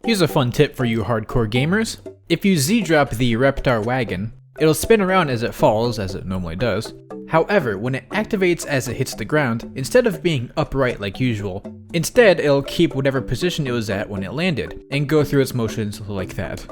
Here's a fun tip for you hardcore gamers. If you Z-drop the Reptar wagon, it'll spin around as it falls, as it normally does. However, when it activates as it hits the ground, instead of being upright like usual, instead it'll keep whatever position it was at when it landed, and go through its motions like that.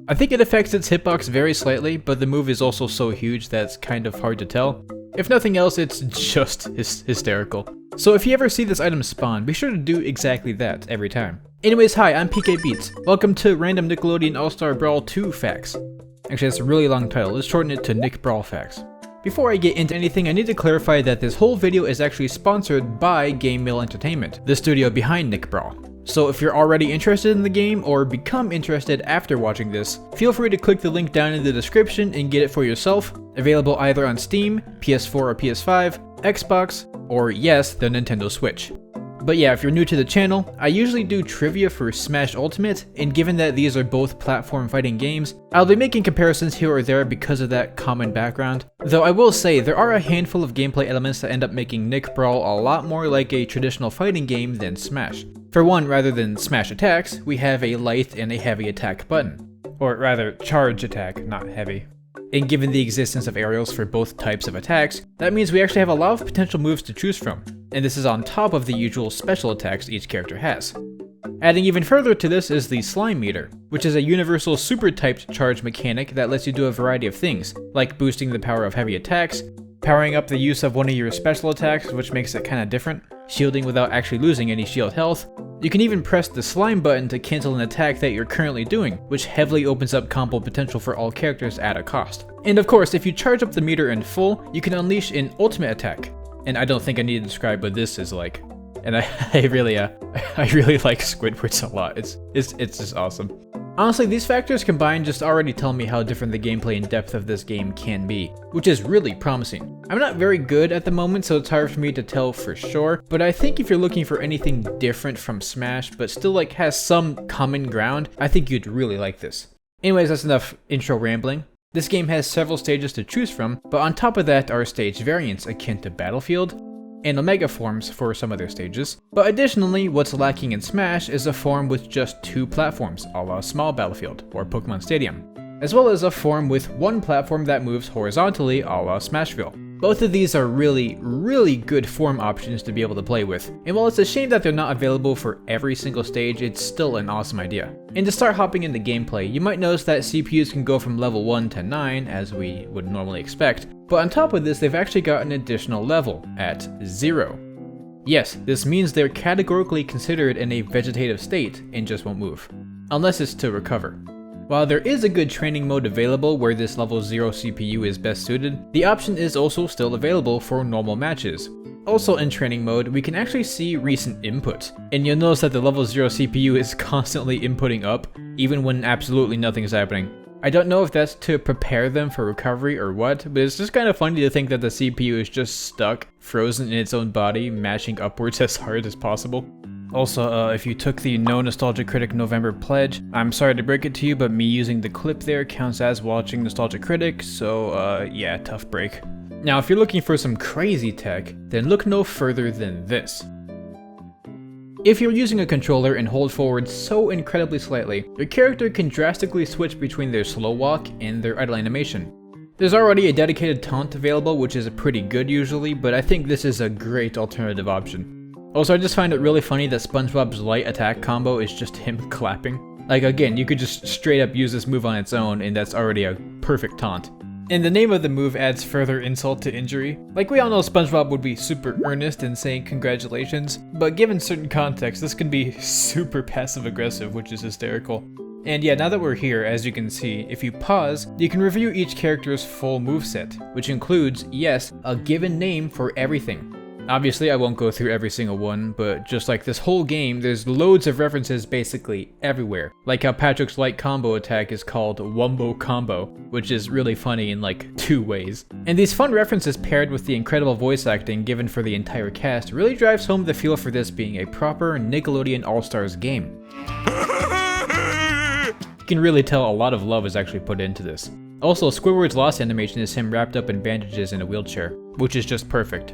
I think it affects its hitbox very slightly, but the move is also so huge that it's kind of hard to tell. If nothing else, it's just hysterical. So if you ever see this item spawn, be sure to do exactly that every time. Anyways, hi, I'm PK Beats. Welcome to Random Nickelodeon All-Star Brawl 2 Facts. Actually, that's a really long title. Let's shorten it to Nick Brawl Facts. Before I get into anything, I need to clarify that this whole video is actually sponsored by Game Mill Entertainment, the studio behind Nick Brawl. So if you're already interested in the game, or become interested after watching this, feel free to click the link down in the description and get it for yourself. Available either on Steam, PS4 or PS5, Xbox, or yes, the Nintendo Switch. But yeah, if you're new to the channel, I usually do trivia for Smash Ultimate, and given that these are both platform fighting games, I'll be making comparisons here or there because of that common background. Though I will say, there are a handful of gameplay elements that end up making Nick Brawl a lot more like a traditional fighting game than Smash. For one, rather than smash attacks, we have a light and a heavy attack button. Or rather, charge attack, not heavy. And given the existence of aerials for both types of attacks, that means we actually have a lot of potential moves to choose from. And this is on top of the usual special attacks each character has. Adding even further to this is the Slime Meter, which is a universal super typed charge mechanic that lets you do a variety of things, like boosting the power of heavy attacks, powering up the use of one of your special attacks, which makes it kinda different, shielding without actually losing any shield health. You can even press the slime button to cancel an attack that you're currently doing, which heavily opens up combo potential for all characters at a cost. And of course, if you charge up the meter in full, you can unleash an ultimate attack. And I don't think I need to describe what this is like. And I really like Squidward's a lot. It's just awesome. Honestly, these factors combined just already tell me how different the gameplay and depth of this game can be, which is really promising. I'm not very good at the moment, so it's hard for me to tell for sure, but I think if you're looking for anything different from Smash, but still like has some common ground, I think you'd really like this. Anyways, that's enough intro rambling. This game has several stages to choose from, but on top of that are stage variants akin to Battlefield, and Omega forms for some of their stages. But additionally, what's lacking in Smash is a form with just 2 platforms, a la Small Battlefield or Pokemon Stadium, as well as a form with 1 platform that moves horizontally, a la Smashville. Both of these are really good form options to be able to play with, and while it's a shame that they're not available for every single stage, it's still an awesome idea. And to start hopping into gameplay, you might notice that CPUs can go from level 1 to 9, as we would normally expect, but on top of this, they've actually got an additional level, at 0. Yes, this means they're categorically considered in a vegetative state and just won't move, unless it's to recover. While there is a good training mode available where this level 0 CPU is best suited, the option is also still available for normal matches. Also in training mode, we can actually see recent inputs, and you'll notice that the level 0 CPU is constantly inputting up, even when absolutely nothing is happening. I don't know if that's to prepare them for recovery or what, but it's just kind of funny to think that the CPU is just stuck, frozen in its own body, mashing upwards as hard as possible. Also, if you took the No Nostalgia Critic November pledge, I'm sorry to break it to you, but me using the clip there counts as watching Nostalgia Critic, so yeah, tough break. Now, if you're looking for some crazy tech, then look no further than this. If you're using a controller and hold forward so incredibly slightly, your character can drastically switch between their slow walk and their idle animation. There's already a dedicated taunt available, which is pretty good usually, but I think this is a great alternative option. Also, I just find it really funny that SpongeBob's light attack combo is just him clapping. Like again, you could just straight up use this move on its own and that's already a perfect taunt. And the name of the move adds further insult to injury. Like we all know SpongeBob would be super earnest in saying congratulations, but given certain context, this can be super passive aggressive, which is hysterical. And yeah, now that we're here, as you can see, if you pause, you can review each character's full moveset, which includes, yes, a given name for everything. Obviously, I won't go through every single one, but just like this whole game, there's loads of references basically everywhere. Like how Patrick's light combo attack is called Wumbo Combo, which is really funny in like 2 ways. And these fun references paired with the incredible voice acting given for the entire cast really drives home the feel for this being a proper Nickelodeon All-Stars game. You can really tell a lot of love is actually put into this. Also, Squidward's lost animation is him wrapped up in bandages in a wheelchair, which is just perfect.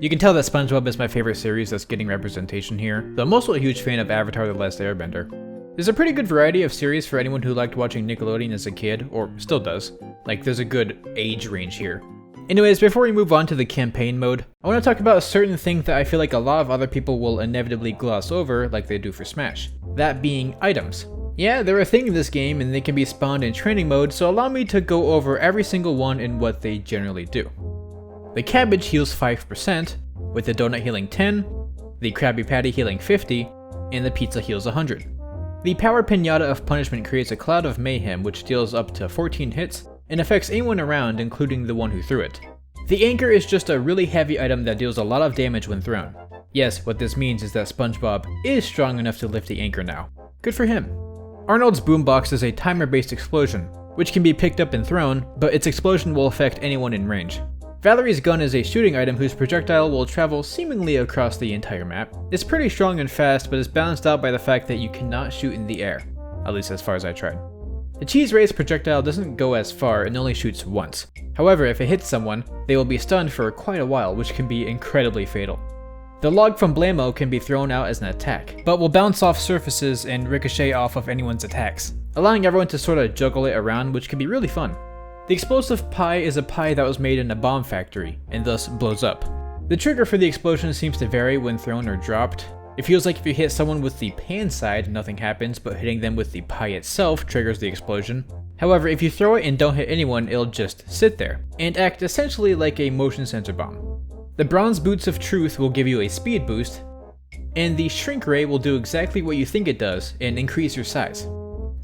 You can tell that SpongeBob is my favorite series that's getting representation here, though I'm also a huge fan of Avatar: The Last Airbender. There's a pretty good variety of series for anyone who liked watching Nickelodeon as a kid, or still does. Like, there's a good age range here. Anyways, before we move on to the campaign mode, I want to talk about a certain thing that I feel like a lot of other people will inevitably gloss over like they do for Smash. That being items. Yeah, they're a thing in this game and they can be spawned in training mode, so allow me to go over every single one and what they generally do. The cabbage heals 5%, with the donut healing 10, the Krabby Patty healing 50, and the pizza heals 100. The Power Pinata of Punishment creates a cloud of mayhem which deals up to 14 hits, and affects anyone around, including the one who threw it. The Anchor is just a really heavy item that deals a lot of damage when thrown. Yes, what this means is that Spongebob is strong enough to lift the Anchor now. Good for him. Arnold's Boombox is a timer-based explosion, which can be picked up and thrown, but its explosion will affect anyone in range. Valerie's gun is a shooting item whose projectile will travel seemingly across the entire map. It's pretty strong and fast, but is balanced out by the fact that you cannot shoot in the air, at least as far as I tried. The Cheese Race projectile doesn't go as far and only shoots once. However, if it hits someone, they will be stunned for quite a while, which can be incredibly fatal. The Log from Blamo can be thrown out as an attack, but will bounce off surfaces and ricochet off of anyone's attacks, allowing everyone to sort of juggle it around, which can be really fun. The Explosive Pie is a pie that was made in a bomb factory, and thus blows up. The trigger for the explosion seems to vary when thrown or dropped. It feels like if you hit someone with the pan side, nothing happens, but hitting them with the pie itself triggers the explosion. However, if you throw it and don't hit anyone, it'll just sit there, and act essentially like a motion sensor bomb. The Bronze Boots of Truth will give you a speed boost, and the Shrink Ray will do exactly what you think it does, and increase your size.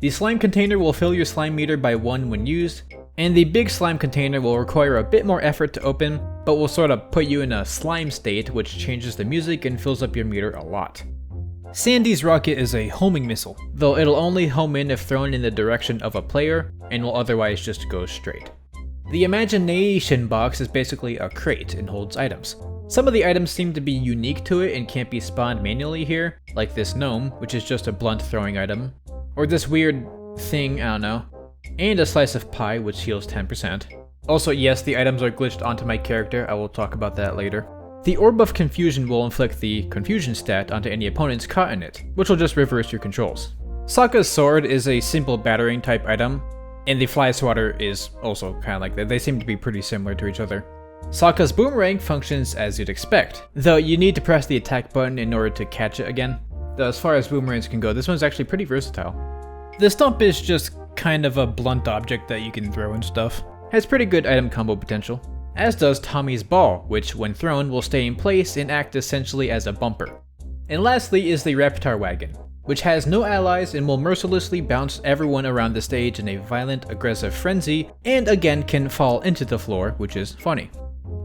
The Slime Container will fill your slime meter by 1 when used, and the Big Slime Container will require a bit more effort to open, but will sort of put you in a slime state, which changes the music and fills up your meter a lot. Sandy's Rocket is a homing missile, though it'll only home in if thrown in the direction of a player, and will otherwise just go straight. The Imagination Box is basically a crate and holds items. Some of the items seem to be unique to it and can't be spawned manually here, like this gnome, which is just a blunt throwing item, or this weird thing, I don't know, and a slice of pie, which heals 10%. Also, yes, the items are glitched onto my character, I will talk about that later. The Orb of Confusion will inflict the Confusion stat onto any opponents caught in it, which will just reverse your controls. Sokka's Sword is a simple battering type item, and the Fly Swatter is also kind of like that. They seem to be pretty similar to each other. Sokka's Boomerang functions as you'd expect, though you need to press the attack button in order to catch it again. Though as far as boomerangs can go, this one's actually pretty versatile. The Stump is just kind of a blunt object that you can throw and stuff. Has pretty good item combo potential. As does Tommy's Ball, which when thrown will stay in place and act essentially as a bumper. And lastly is the Reptar Wagon, which has no allies and will mercilessly bounce everyone around the stage in a violent, aggressive frenzy, and again can fall into the floor, which is funny.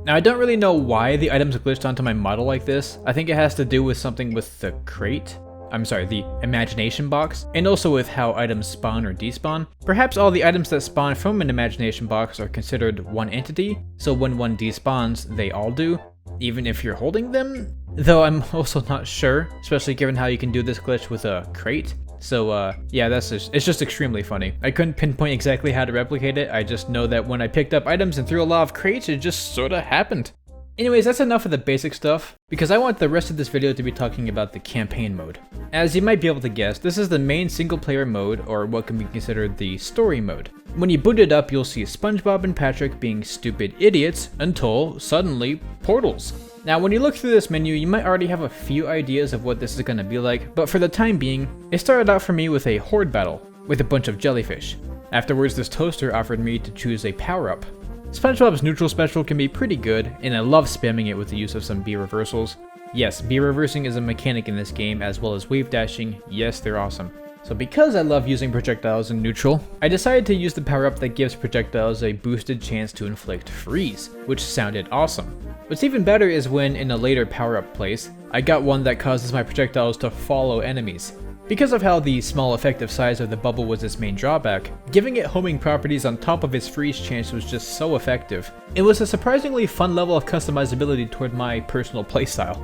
Now I don't really know why the items glitched onto my model like this. I think it has to do with something with the crate. The Imagination Box, and also with how items spawn or despawn. Perhaps all the items that spawn from an Imagination Box are considered one entity, so when one despawns, they all do, even if you're holding them? Though I'm also not sure, especially given how you can do this glitch with a crate. So yeah, it's just extremely funny. I couldn't pinpoint exactly how to replicate it, I just know that when I picked up items and threw a lot of crates, it just sorta happened. Anyways, that's enough of the basic stuff, because I want the rest of this video to be talking about the campaign mode. As you might be able to guess, this is the main single player mode, or what can be considered the story mode. When you boot it up, you'll see SpongeBob and Patrick being stupid idiots until, suddenly, portals. Now when you look through this menu, you might already have a few ideas of what this is going to be like, but for the time being, it started out for me with a horde battle, with a bunch of jellyfish. Afterwards, this toaster offered me to choose a power-up. SpongeBob's neutral special can be pretty good, and I love spamming it with the use of some B reversals. Yes, B reversing is a mechanic in this game, as well as wave dashing. Yes, they're awesome. So because I love using projectiles in neutral, I decided to use the power-up that gives projectiles a boosted chance to inflict freeze, which sounded awesome. What's even better is when, in a later power-up place, I got one that causes my projectiles to follow enemies. Because of how the small effective size of the bubble was its main drawback, giving it homing properties on top of its freeze chance was just so effective. It was a surprisingly fun level of customizability toward my personal playstyle.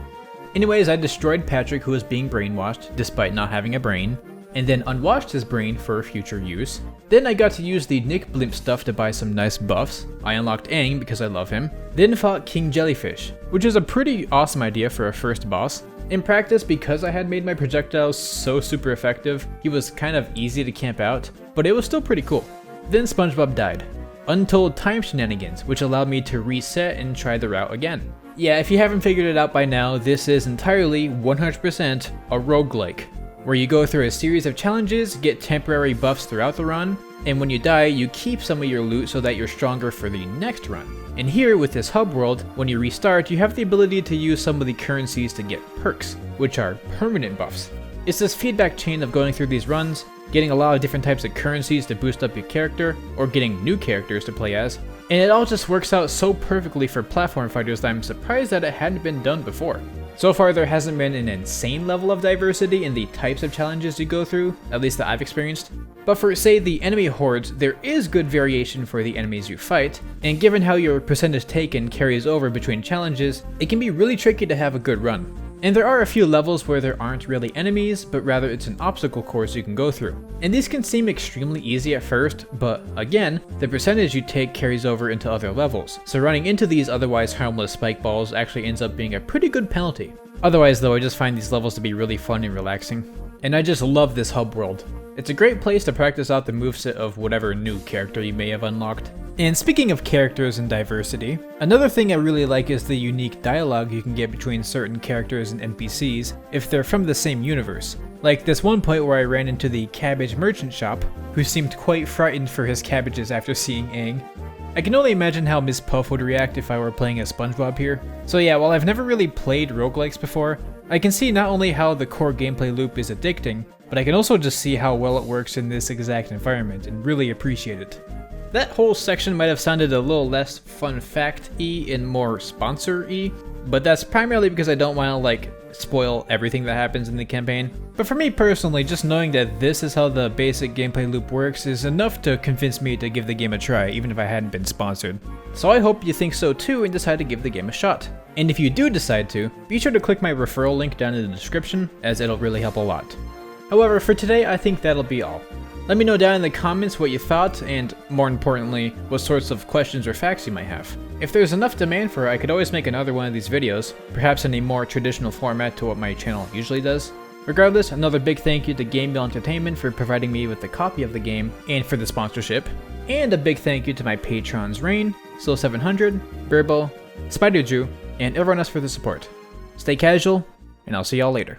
Anyways, I destroyed Patrick, who was being brainwashed, despite not having a brain, and then unwashed his brain for future use. Then I got to use the Nick Blimp stuff to buy some nice buffs. I unlocked Aang because I love him. Then fought King Jellyfish, which is a pretty awesome idea for a first boss. In practice, because I had made my projectiles so super effective, he was kind of easy to camp out, but it was still pretty cool. Then SpongeBob died. Untold time shenanigans, which allowed me to reset and try the route again. Yeah, if you haven't figured it out by now, this is entirely 100% a roguelike, where you go through a series of challenges, get temporary buffs throughout the run, and when you die, you keep some of your loot so that you're stronger for the next run. And here, with this hub world, when you restart, you have the ability to use some of the currencies to get perks, which are permanent buffs. It's this feedback chain of going through these runs, getting a lot of different types of currencies to boost up your character, or getting new characters to play as, and it all just works out so perfectly for platform fighters that I'm surprised that it hadn't been done before. So far, there hasn't been an insane level of diversity in the types of challenges you go through, at least that I've experienced. But for, say, the enemy hordes, there is good variation for the enemies you fight, and given how your percentage taken carries over between challenges, it can be really tricky to have a good run. And there are a few levels where there aren't really enemies, but rather it's an obstacle course you can go through. And these can seem extremely easy at first, but again, the percentage you take carries over into other levels, so running into these otherwise harmless spike balls actually ends up being a pretty good penalty. Otherwise though, I just find these levels to be really fun and relaxing. And I just love this hub world. It's a great place to practice out the moveset of whatever new character you may have unlocked. And speaking of characters and diversity, another thing I really like is the unique dialogue you can get between certain characters and NPCs if they're from the same universe. Like this one point where I ran into the cabbage merchant shop, who seemed quite frightened for his cabbages after seeing Aang. I can only imagine how Miss Puff would react if I were playing as SpongeBob here. So yeah, while I've never really played roguelikes before, I can see not only how the core gameplay loop is addicting, but I can also just see how well it works in this exact environment and really appreciate it. That whole section might have sounded a little less fun fact-y and more sponsor-y, but that's primarily because I don't want to spoil everything that happens in the campaign. But for me personally, just knowing that this is how the basic gameplay loop works is enough to convince me to give the game a try, even if I hadn't been sponsored. So I hope you think so too and decide to give the game a shot. And if you do decide to, be sure to click my referral link down in the description, as it'll really help a lot. However, for today, I think that'll be all. Let me know down in the comments what you thought, and more importantly, what sorts of questions or facts you might have. If there's enough demand for it, I could always make another one of these videos, perhaps in a more traditional format to what my channel usually does. Regardless, another big thank you to Gameville Entertainment for providing me with a copy of the game and for the sponsorship. And a big thank you to my patrons Raighne, Still700, Burbo, SpiderJew, and everyone else for the support. Stay casual, and I'll see y'all later.